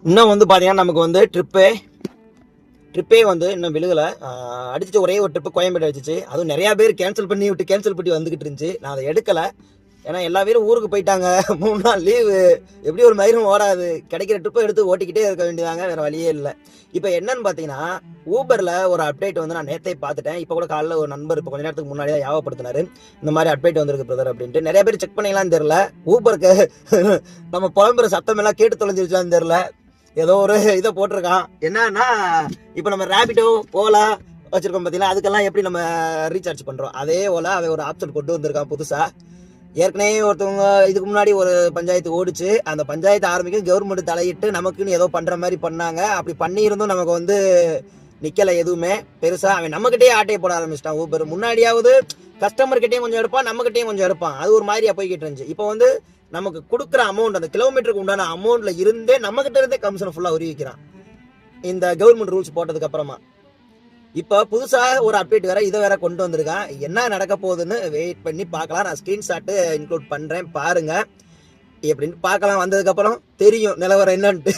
இன்னும் வந்து பார்த்தீங்கன்னா நமக்கு வந்து ட்ரிப்பே வந்து இன்னும் விழுகலை. அடிச்சிட்டு ஒரே ஒரு ட்ரிப்பு கோயம்பேடு அடிச்சிச்சு. அதுவும் நிறையா பேர் கேன்சல் பண்ணி வந்துக்கிட்டு இருந்துச்சு. நான் அதை எடுக்கலை. ஏன்னா எல்லா பேரும் ஊருக்கு போயிட்டாங்க. 3 நாள் லீவு எப்படி ஒரு மயிரும் ஓடாது. கிடைக்கிற ட்ரிப்பை எடுத்து ஓட்டிக்கிட்டே இருக்க வேண்டியதாங்க, வேறு வழியே இல்லை. இப்போ என்னன்னு பார்த்தீங்கன்னா, ஊபரில் ஒரு அப்டேட் வந்து நான் நேற்றே பார்த்துட்டேன். இப்போ கூட காலைல ஒரு நண்பர் இப்போ கொஞ்ச நேரத்துக்கு முன்னாடி தான் ஞாபகப்படுத்தினாரு, இந்த மாதிரி அப்டேட் வந்திருக்கு பிரதர் அப்படின்ட்டு. நிறைய பேர் செக் பண்ணிங்களான்னு தெரில. ஊபருக்கு நம்ம புலம்புற சத்தம் எல்லாம் கேட்டு தொலைஞ்சிருச்சான்னு தெரில. ஏதோ ஒரு இதை போட்டிருக்கான். என்னன்னா, இப்போ நம்ம ரேபிடோ ஓலா வச்சிருக்கோம் பார்த்தீங்களா, அதுக்கெல்லாம் எப்படி நம்ம ரீசார்ஜ் பண்ணுறோம், அதே போல் அவன் ஒரு ஆப்ஷன் கொண்டு வந்திருக்கான் புதுசாக. ஏற்கனவே ஒருத்தவங்க இதுக்கு முன்னாடி ஒரு பஞ்சாயத்து ஓடிச்சு. அந்த பஞ்சாயத்து ஆரம்பிக்கும் கவர்மெண்ட் தலையிட்டு நமக்குன்னு ஏதோ பண்ணுற மாதிரி பண்ணாங்க. அப்படி பண்ணியிருந்தும் நமக்கு வந்து நிற்கலை எதுவுமே பெருசாக. அவன் நம்மக்கிட்டே ஆட்டையை போட ஆரம்பிச்சிட்டான் ஊபர். முன்னாடியாவது கஸ்டமர்கிட்டையும் கொஞ்சம் எடுப்பான், நம்மகிட்டையும் கொஞ்சம் எடுப்பான். அது ஒரு மாதிரியா போய்கிட்டு இருந்துச்சு. இப்போ வந்து நமக்கு கொடுக்குற அமௌண்ட், அந்த கிலோமீட்டருக்கு உண்டான அமௌண்ட்ல இருந்தே நம்மகிட்ட இருந்தே கமிஷன் ஃபுல்லாக உருவிக்கிறான் இந்த கவர்மெண்ட் ரூல்ஸ் போட்டதுக்கு அப்புறமா. இப்போ புதுசாக ஒரு அப்டேட் வேற இதை வேற கொண்டு வந்திருக்கான். என்ன நடக்க போகுதுன்னு வெயிட் பண்ணி பார்க்கலாம். நான் ஸ்க்ரீன்ஷாட்டு இன்க்ளூட் பண்ணுறேன், பாருங்க எப்படின்னு பார்க்கலாம். வந்ததுக்கப்புறம் தெரியும் நிலவரம் என்னன்ட்டு.